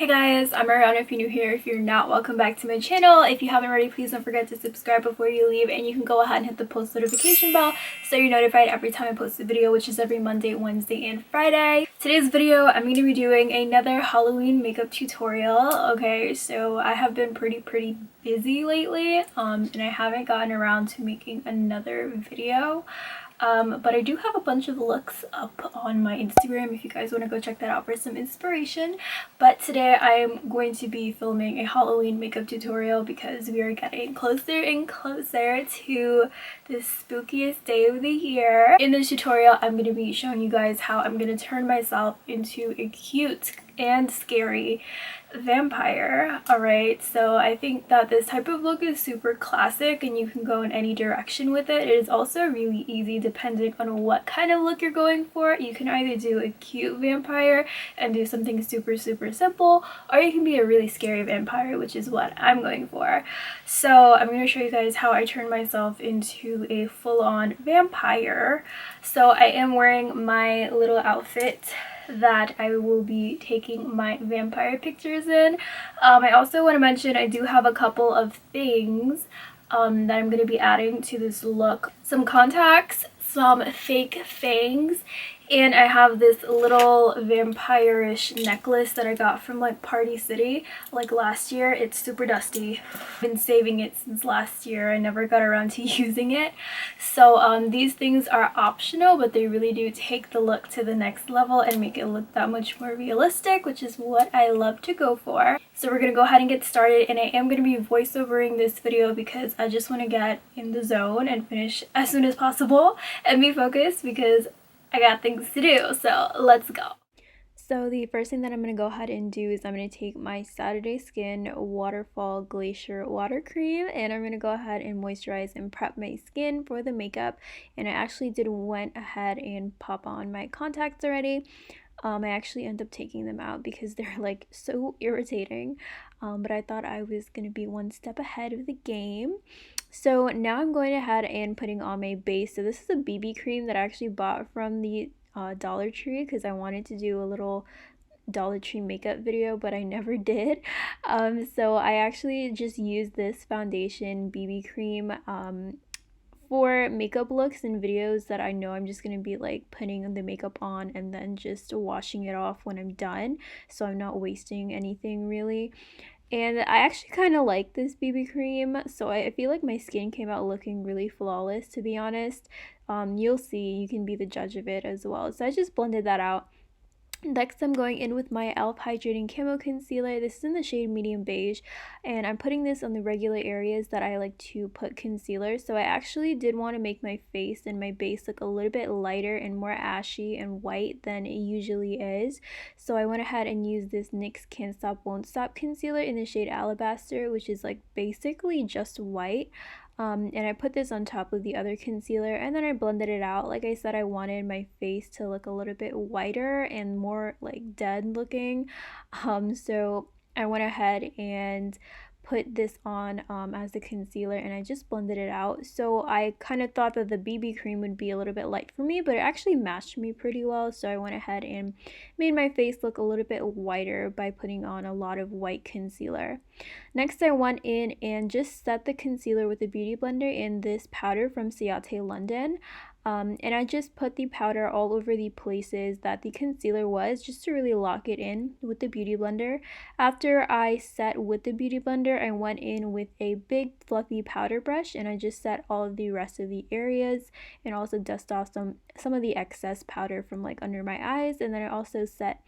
Hey guys, I'm Ariana if you're new here. If you're not, welcome back to my channel. If you haven't already, please don't forget to subscribe before you leave, and you can go ahead and hit the post notification bell so you're notified every time I post a video, which is every Monday, Wednesday, and Friday. Today's video, I'm going to be doing another Halloween makeup tutorial. Okay, so I have been pretty busy lately, and I haven't gotten around to making another video. But I do have a bunch of looks up on my Instagram if you guys want to go check that out for some inspiration. But today I'm going to be filming a Halloween makeup tutorial because we are getting closer and closer to the spookiest day of the year. In this tutorial, I'm going to be showing you guys how I'm going to turn myself into a cute and scary vampire. Alright, so I think that this type of look is super classic and you can go in any direction with it. It is also really easy depending on what kind of look you're going for. You can either do a cute vampire and do something super simple, or you can be a really scary vampire, which is what I'm going for. So I'm going to show you guys how I turn myself into a full-on vampire. So I am wearing my little outfit that I will be taking my vampire pictures in. I also want to mention I do have a couple of things that I'm going to be adding to this look. Some contacts, some fake fangs, and I have this little vampire-ish necklace that I got from like Party City like last year. It's super dusty. I've been saving it since last year. I never got around to using it. So these things are optional, but they really do take the look to the next level and make it look that much more realistic, which is what I love to go for. So we're gonna go ahead and get started, and I am gonna be voiceovering this video because I just want to get in the zone and finish as soon as possible and be focused because I got things to do. So let's go. So the first thing that I'm going to go ahead and do is I'm going to take my Saturday Skin Waterfall Glacier Water Cream, and I'm going to go ahead and moisturize and prep my skin for the makeup. And I actually went ahead and pop on my contacts already. I actually end up taking them out because they're like so irritating, but I thought I was going to be one step ahead of the game. So now I'm going ahead and putting on my base. So this is a BB cream that I actually bought from the Dollar Tree because I wanted to do a little Dollar Tree makeup video, but I never did. So I actually just used this foundation BB cream for makeup looks and videos that I know I'm just going to be like putting the makeup on and then just washing it off when I'm done, so I'm not wasting anything really. And I actually kind of like this BB cream, so I feel like my skin came out looking really flawless, to be honest. You'll see, you can be the judge of it as well. So I just blended that out. Next, I'm going in with my e.l.f. Hydrating Camo Concealer. This is in the shade Medium Beige, and I'm putting this on the regular areas that I like to put concealer. So I actually did want to make my face and my base look a little bit lighter and more ashy and white than it usually is. So I went ahead and used this NYX Can't Stop Won't Stop Concealer in the shade Alabaster, which is like basically just white. And I put this on top of the other concealer, and then I blended it out. Like I said, I wanted my face to look a little bit whiter and more like dead looking. So I went ahead and put this on as the concealer, and I just blended it out. So I kind of thought that the BB cream would be a little bit light for me, but it actually matched me pretty well. So I went ahead and made my face look a little bit whiter by putting on a lot of white concealer. Next, I went in and just set the concealer with a beauty blender in this powder from Ciate London. And I just put the powder all over the places that the concealer was, just to really lock it in with the beauty blender. After I set with the beauty blender, I went in with a big fluffy powder brush, and I just set all of the rest of the areas and also dust off some of the excess powder from like under my eyes. And then I also set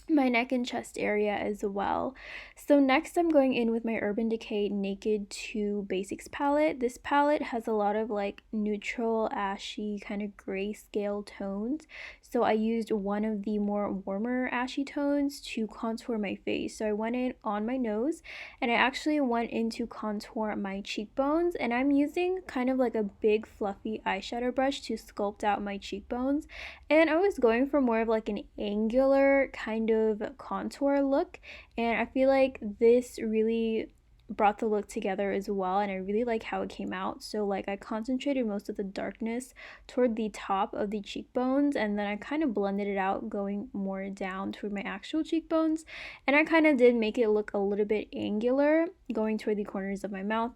my neck and chest area as well. So next, I'm going in with my Urban Decay Naked 2 Basics palette. This palette has a lot of like neutral, ashy, kind of grayscale tones. So I used one of the more warmer ashy tones to contour my face. So I went in on my nose, and I actually went in to contour my cheekbones, and I'm using kind of like a big fluffy eyeshadow brush to sculpt out my cheekbones. And I was going for more of like an angular kind of contour look, and I feel like this really brought the look together as well, and I really like how it came out. So like I concentrated most of the darkness toward the top of the cheekbones, and then I kind of blended it out going more down toward my actual cheekbones, and I kind of did make it look a little bit angular going toward the corners of my mouth.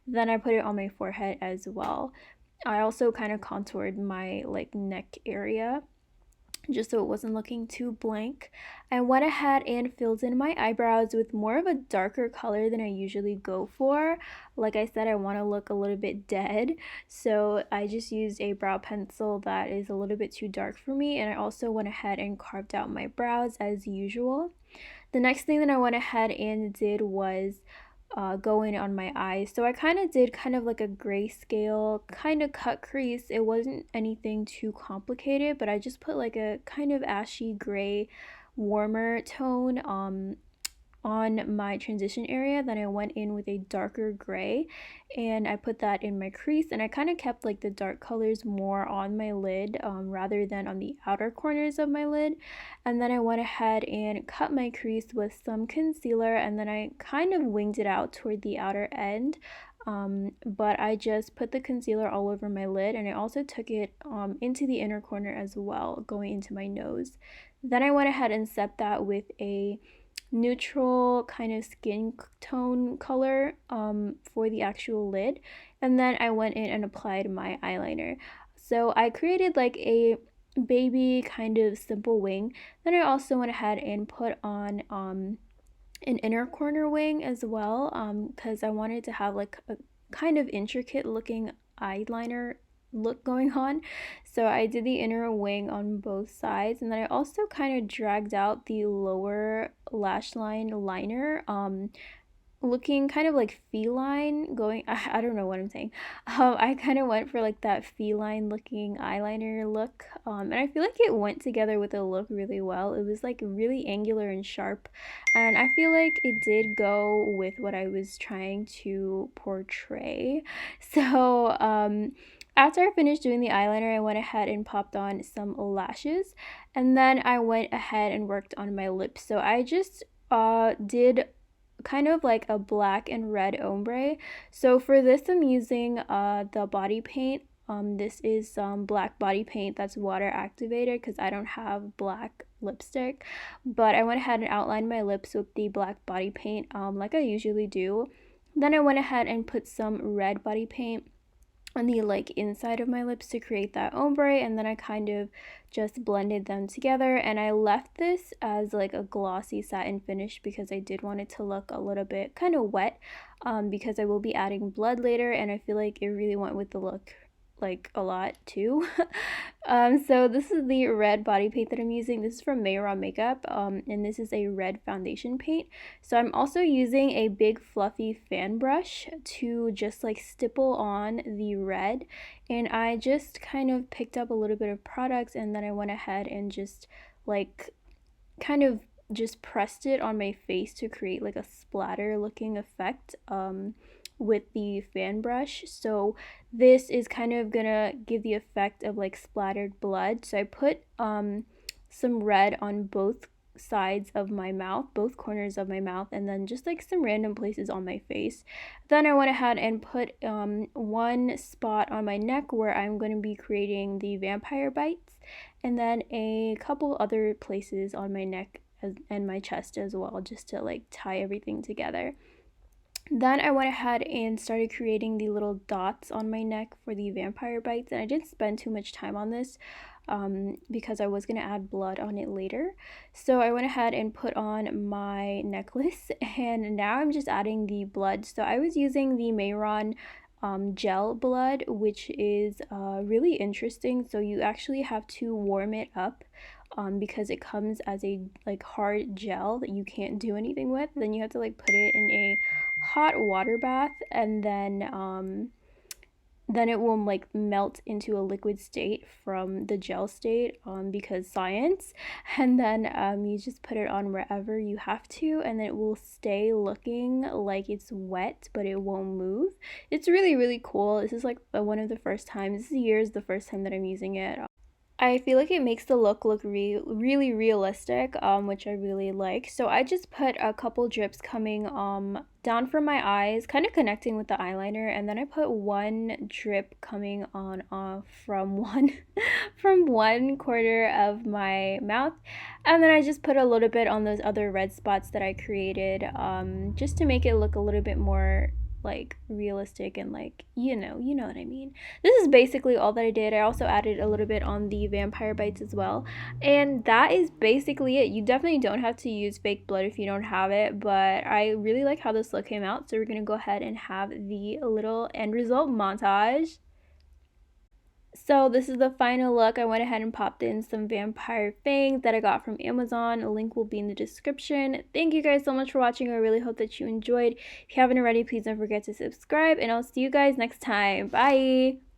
Then I put it on my forehead as well. I also kind of contoured my like neck area just so it wasn't looking too blank. I went ahead and filled in my eyebrows with more of a darker color than I usually go for. Like I said, I want to look a little bit dead, so I just used a brow pencil that is a little bit too dark for me, and I also went ahead and carved out my brows as usual. The next thing that I went ahead and did was go in on my eyes. So I kind of did kind of like a grayscale kind of cut crease. It wasn't anything too complicated, but I just put like a kind of ashy gray warmer tone on my transition area. Then I went in with a darker gray and I put that in my crease, and I kind of kept like the dark colors more on my lid rather than on the outer corners of my lid. And then I went ahead and cut my crease with some concealer, and then I kind of winged it out toward the outer end. But I just put the concealer all over my lid, and I also took it into the inner corner as well, going into my nose. Then I went ahead and set that with a neutral kind of skin tone color for the actual lid, and then I went in and applied my eyeliner. So I created like a baby kind of simple wing. Then I also went ahead and put on an inner corner wing as well, because I wanted to have like a kind of intricate looking eyeliner look going on. So I did the inner wing on both sides, and then I also kind of dragged out the lower lash line liner, looking kind of like feline going. I don't know what I'm saying. I kind of went for like that feline looking eyeliner look, and I feel like it went together with the look really well. It was like really angular and sharp, and I feel like it did go with what I was trying to portray. So after I finished doing the eyeliner, I went ahead and popped on some lashes, and then I went ahead and worked on my lips. So I just did kind of like a black and red ombre. So for this, I'm using the body paint. This is some black body paint that's water activated because I don't have black lipstick. But I went ahead and outlined my lips with the black body paint like I usually do. Then I went ahead and put some red body paint on the like inside of my lips to create that ombre, and then I kind of just blended them together, and I left this as like a glossy satin finish because I did want it to look a little bit kind of wet, because I will be adding blood later, and I feel like it really went with the look like a lot too. So this is the red body paint that I'm using. This is from Mayron Makeup, and this is a red foundation paint. So I'm also using a big fluffy fan brush to just like stipple on the red, and I just kind of picked up a little bit of products, and then I went ahead and just like kind of just pressed it on my face to create like a splatter looking effect with the fan brush. So this is kind of gonna give the effect of like splattered blood. So I put some red on both sides of my mouth, both corners of my mouth, and then just like some random places on my face. Then I went ahead and put one spot on my neck where I'm going to be creating the vampire bites, and then a couple other places on my neck and my chest as well, just to like tie everything together. Then I went ahead and started creating the little dots on my neck for the vampire bites, and I didn't spend too much time on this because I was going to add blood on it later. So I went ahead and put on my necklace, and now I'm just adding the blood. So I was using the Mayron gel blood, which is really interesting. So you actually have to warm it up because it comes as a like hard gel that you can't do anything with. Then you have to like put it in a hot water bath, and then it will like melt into a liquid state from the gel state because science. And then you just put it on wherever you have to, and it will stay looking like it's wet, but it won't move. It's really, really cool. This is like one of the first times, this year is the first time that I'm using it. I feel like it makes the look really realistic, which I really like. So I just put a couple drips coming down from my eyes, kind of connecting with the eyeliner, and then I put one drip coming on off from one from one corner of my mouth, and then I just put a little bit on those other red spots that I created, just to make it look a little bit more like realistic and like you know what I mean. This is basically all that I did. I also added a little bit on the vampire bites as well, and that is basically it. You definitely don't have to use fake blood if you don't have it, but I really like how this look came out, so we're gonna go ahead and have the little end result montage. So this is the final look. I went ahead and popped in some vampire fangs that I got from Amazon. A link will be in the description. Thank you guys so much for watching. I really hope that you enjoyed. If you haven't already, please don't forget to subscribe, and I'll see you guys next time. Bye!